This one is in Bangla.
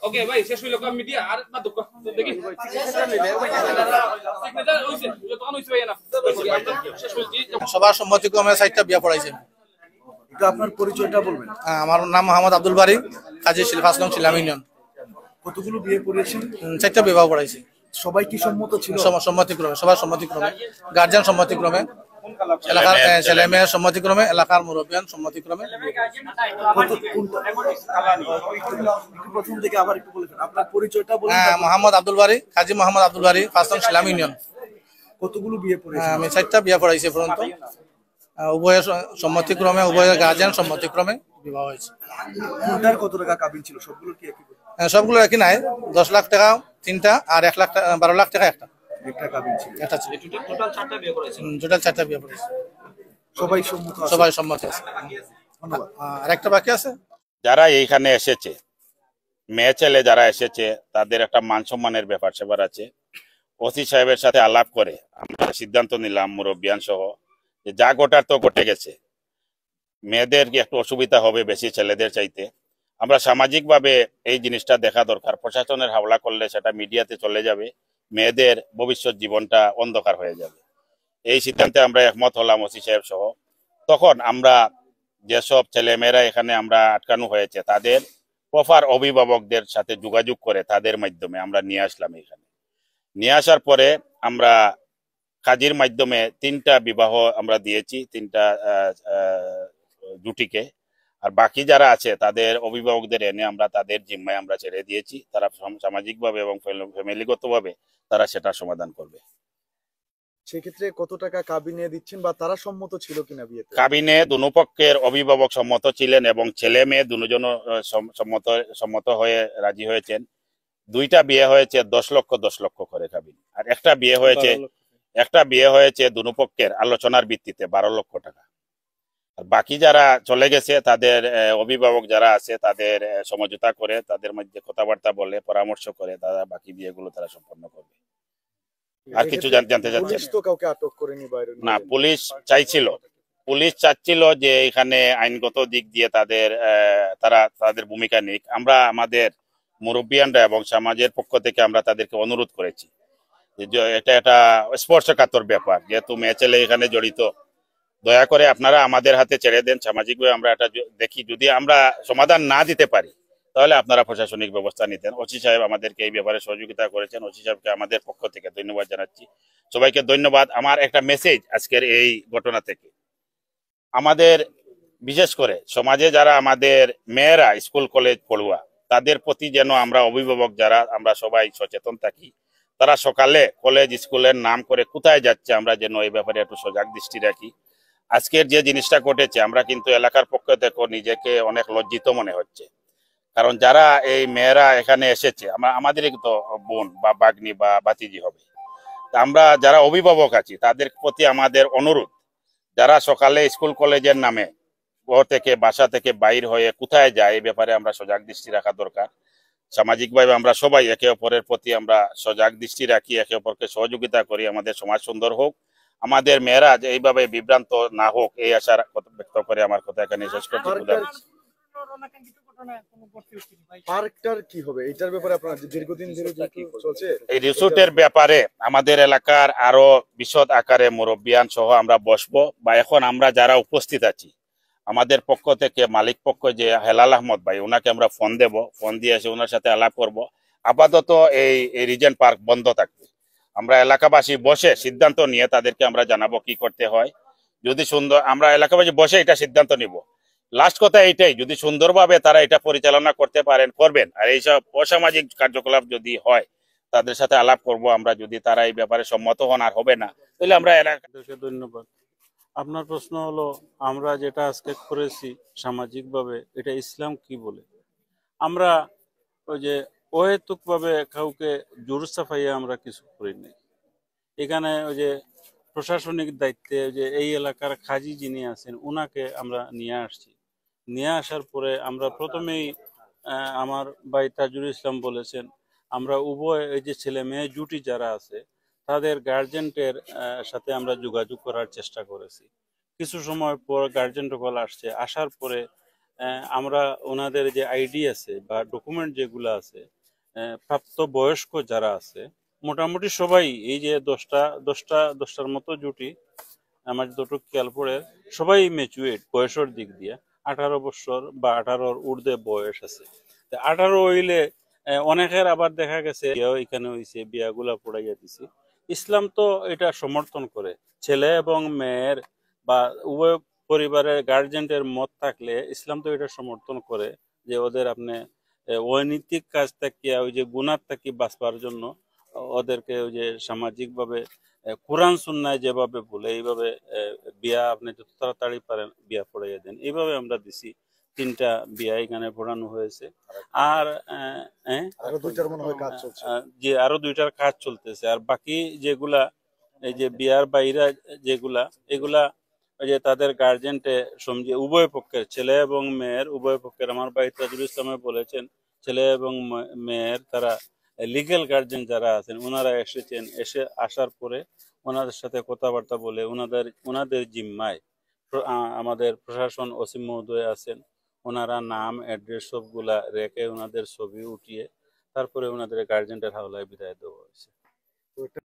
ওকে ভাই শেষ হইলো মিডিয়া আর না দুঃখ দেখি সবার সম্মতিক্রমে 4টা বিয়া পড়াইছে। এটা আপনার পরিচয়টা বলবেন? আমার নাম মোহাম্মদ আব্দুল বারী, কাজী ফার্স্ট নং শিলাম ইউনিয়ন। কতগুলো বিয়ে পড়িয়েছেন? 4টা বিবাহ পড়াইছি। সবাই কি সম্মত ছিল? সম্মতিক্রমে, সবার সম্মতিক্রমে, গার্জিয়ান সম্মতিক্রমে, এলাকার ছেলে মেয়ের সম্মতিক্রমে, এলাকার মুরব্বিয়ান সম্মতিক্রমে। প্রথম থেকে আবার একটু বলবেন আপনার পরিচয়টা বলুন। মোহাম্মদ আব্দুল বারী, কাজী মোহাম্মদ আব্দুল বারী, ফার্স্ট নং শিলাম ইউনিয়ন। কতগুলো বিয়ে পড়িয়েছেন? আমি 4টা বিয়া পড়াইছি পর্যন্ত। উভয়ের সম্মতিক্রমে, উভয়ের গার্জিয়ান সম্মতিক্রমে বিবাহ হয়েছে। কোনটার কত টাকা কাবিন ছিল? সবগুলো কি একই? সবগুলো একই নাই, 10 লাখ টাকা 3টা আর 1 লাখ 12 লাখ টাকা একটা কাবিন ছিল। এটা ছিল। টোটাল 4টা বিয়ে করেছেন। টোটাল 4টা বিয়ে পড়েছে। সবাই সম্মত? সবাই সম্মত আছে। ধন্যবাদ। আর একটা বাকি আছে। যারা এইখানে এসেছে, মেয়ে ছেলে যারা এসেছে, তাদের একটা মান সম্মানের ব্যাপার সেবার আছে। ওসি সাহেবের সাথে আলাপ করে আমরা সিদ্ধান্ত নিলাম মুরব্বিয়ান সহ, যে যা ঘটার তো ঘটে গেছে, মেয়েদের কি একটু অসুবিধা হবে বেশি ছেলেদের চাইতে, আমরা সামাজিকভাবে এই জিনিসটা দেখা দরকার। প্রশাসনের হাওলা করলে সেটা মিডিয়াতে চলে যাবে, মেয়েদের ভবিষ্যৎ জীবনটা অন্ধকার হয়ে যাবে। এই সিদ্ধান্তে আমরা একমত হলাম ওসি সাহেব সহ। তখন আমরা যেসব ছেলেমেয়েরা এখানে আমরা আটকানো হয়েছে তাদের প্রপার অভিভাবকদের সাথে যোগাযোগ করে তাদের মাধ্যমে আমরা নিয়ে আসলাম। এখানে নিয়ে আসার পরে আমরা কাজীর মাধ্যমে 3টা বিবাহ আমরা দিয়েছি, 3টা জুটিকে। আর বাকি যারা আছে তাদের অভিভাবকদের এনে আমরা তাদের জিম্মায় আমরা ছেড়ে দিয়েছি। তারা সামাজিকভাবে এবং ফ্যামিলিগতভাবে তারা সেটা সমাধান করবে। সেক্ষেত্রে কত টাকা কাবিনে দিচ্ছেন বা তারা সম্মত ছিল কিনা বিয়েতে? কাবিনে দুনো পক্ষের অভিভাবক সম্মত ছিলেন এবং ছেলে মেয়ে দুজন সম্মত হয়ে রাজি হয়েছেন। 2টা বিয়ে হয়েছে 10 লক্ষ করে কাবিন। আর একটা বিয়ে হয়েছে দুনো পক্ষের আলোচনার ভিত্তিতে 12 লক্ষ টাকা। আর বাকি যারা চলে গেছে তাদের অভিভাবক যারা আছে তাদের সমঝোতা করে, তাদের মধ্যে কথাবার্তা বলে, পরামর্শ করে তারা বাকি বিয়েগুলো তারা সম্পন্ন করবে। আর কিছু জানতে চাচ্ছেন? পুলিশ তো কাউকে আটক করেনি বাইরে? না, পুলিশ চাচ্ছিল যে এখানে আইনগত দিক দিয়ে তাদের ভূমিকা নিক। আমরা আমাদের মুরব্বিয়ানরা এবং সমাজের পক্ষ থেকে আমরা তাদেরকে অনুরোধ করেছি যে এটা একটা স্পর্শকাতর ব্যাপার, যেহেতু মেয়ে ছেলে এখানে জড়িত, দয়া করে আপনারা আমাদের হাতে ছেড়ে দেন। সামাজিকভাবে আমরা এটা দেখি, যদি আমরা সমাধান না দিতে পারি তাহলে আপনারা প্রশাসনিক ব্যবস্থা নিতেন। ওসি সাহেব আমাদেরকে এই ব্যাপারে সহযোগিতা করেছেন। ওসি সাহেবকে আমাদের পক্ষ থেকে ধন্যবাদ জানাচ্ছি। সবাইকে ধন্যবাদ। আমার একটা মেসেজ আজকের এই ঘটনা থেকে, আমাদের বিশেষ করে সমাজে যারা আমাদের মেয়েরা স্কুল কলেজ পড়ুয়া, তাদের প্রতি যেন আমরা অভিভাবক যারা আমরা সবাই সচেতন থাকি। তারা সকালে কলেজ স্কুলের নাম করে কোথায় যাচ্ছে আমরা যেন এই ব্যাপারে একটু সজাগ দৃষ্টি রাখি। আজকের যে জিনিসটা ঘটেছে, আমরা কিন্তু এলাকার পক্ষ থেকে নিজেকে অনেক লজ্জিত মনে হচ্ছে। কারণ যারা এই মেয়েরা এখানে এসেছে আমাদেরই তো বোন বা বাগ্নি বা ভাতিজি হবে। আমরা যারা অভিভাবক আছি তাদের প্রতি আমাদের অনুরোধ, যারা সকালে স্কুল কলেজের নামে ঘর থেকে বাসা থেকে বাইর হয়ে কোথায় যায় এই ব্যাপারে আমরা সজাগ দৃষ্টি রাখা দরকার। সামাজিকভাবে আমরা সবাই একে অপরের প্রতি আমরা সজাগ দৃষ্টি রাখি, একে অপরকে সহযোগিতা করি, আমাদের সমাজ সুন্দর হোক, আমাদের মেয়েরা এইভাবে বিভ্রান্ত না হোক, এই আশা ব্যক্ত করে আমার কথা এখানে শেষ করছি। পার্কটার কি হবে এটার ব্যাপারে আপনারা দীর্ঘদিন ধরে চলছে এই রিসোর্টের ব্যাপারে আমাদের এলাকার আরো বিশদ আকারে মুরব্বিয়ান সহ আমরা বসবো, বা এখন আমরা যারা উপস্থিত আছি আমাদের পক্ষ থেকে মালিক পক্ষ যে হেলাল আহমদ ভাই, ওনাকে আমরা ফোন দেব, ফোন দিয়ে এসে ওনার সাথে আলাপ করব। আপাতত এই রিজেন্ট পার্ক বন্ধ থাকবে। আমরা এলাকাবাসী বসে সিদ্ধান্ত নিয়ে তাদেরকে আমরা জানাবো কি করতে হয়। যদি সুন্দর, আমরা এলাকাবাসী বসে এটা সিদ্ধান্ত নিব। লাস্ট কথা এইটাই, যদি সুন্দরভাবে তারা এটা পরিচালনা করতে পারেন করবেন, আর এইসব অসামাজিক কার্যকলাপ যদি হয় তাদের সাথে আলাপ করব আমরা। যদি তারা এই ব্যাপারে সম্মত হন আর হবে না তাহলে আমরা এলাকাকে ধন্যবাদ। আপনার প্রশ্ন হলো আমরা যেটা আজকে করেছি সামাজিকভাবে এটা ইসলাম কি বলে। আমরা ওই যে অহেতুকভাবে কাউকে জোর চাপাইয়া আমরা কিছু করিনি। এখানে ওই যে প্রশাসনিক দায়িত্বে যে এই এলাকার কাজী যিনি আছেন ওনাকে আমরা নিয়ে আসছি। নিয়ে আসার পরে আমরা প্রথমেই আমার ভাই তাজুল ইসলাম বলেছেন, আমরা উভয় এই যে ছেলে মেয়ে জুটি যারা আছে তাদের গার্জেন্টের সাথে আমরা যোগাযোগ করার চেষ্টা করেছি। কিছু সময় পর গার্জেন কল আসছে, আসার পরে আমরা ওনাদের যে আইডি আছে বা ডকুমেন্ট যেগুলো আছে, প্রাপ্ত বয়স্ক যারা আছে মোটামুটি সবাই এই যে দশটার মতো জুটি আমার যতটুকু খেয়াল পড়ে সবাই ম্যাচুয়েট বয়সের দিক দিয়ে 18 বছর বা 18-র ঊর্ধ্বে বয়স আছে। 18 হইলে অনেকের আবার দেখা গেছে এখানে হয়েছে বিয়াগুলা পড়াইয়া দিছি। ইসলাম তো এটা সমর্থন করে, ছেলে এবং মেয়ের বা উভয় পরিবারের গার্জেন্টের মত থাকলে ইসলাম তো এটা সমর্থন করে যে ওদের আপনি অনৈতিক কাজ থেকে ওই যে গুনার থেকে বাঁচবার জন্য ওদেরকে ওই যে সামাজিক ভাবে কোরআন সুন্নায় যেভাবে বলে এইভাবে বিয়া আপনি যত তাড়াতাড়ি পারেন বিয়া পড়াইয়া দেন। এইভাবে আমরা দিছি 3টা বিয়া এখানে পড়ানো হয়েছে। আর আরো 2টার মনে হয় কাজ চলছে। যে আরো 2টার কাজ চলতেছে। আর বাকি যেগুলা এই যে বিয়ার বাইরে যেগুলা এগুলা ওই যে তাদের গার্জেন্টে সমঝে উভয় পক্ষের ছেলে এবং মেয়ের উভয় পক্ষের, আমার ভাই তাজুল ইসলামে বলেছেন ছেলে এবং মেয়ের তারা লিগ্যাল গার্জেন যারা আছেন ওনারা এসেছেন, আসার পরে ওনাদের সাথে কথাবার্তা বলে ওনাদের জিম্মায় আমাদের প্রশাসন ওসি মহোদয় আছেন, ওনারা নাম অ্যাড্রেস সবগুলা রেখে ওনাদের ছবি উঠিয়ে তারপরে ওনাদের গার্জেন্টের হাওলায় বিদায় দেওয়া হয়েছে।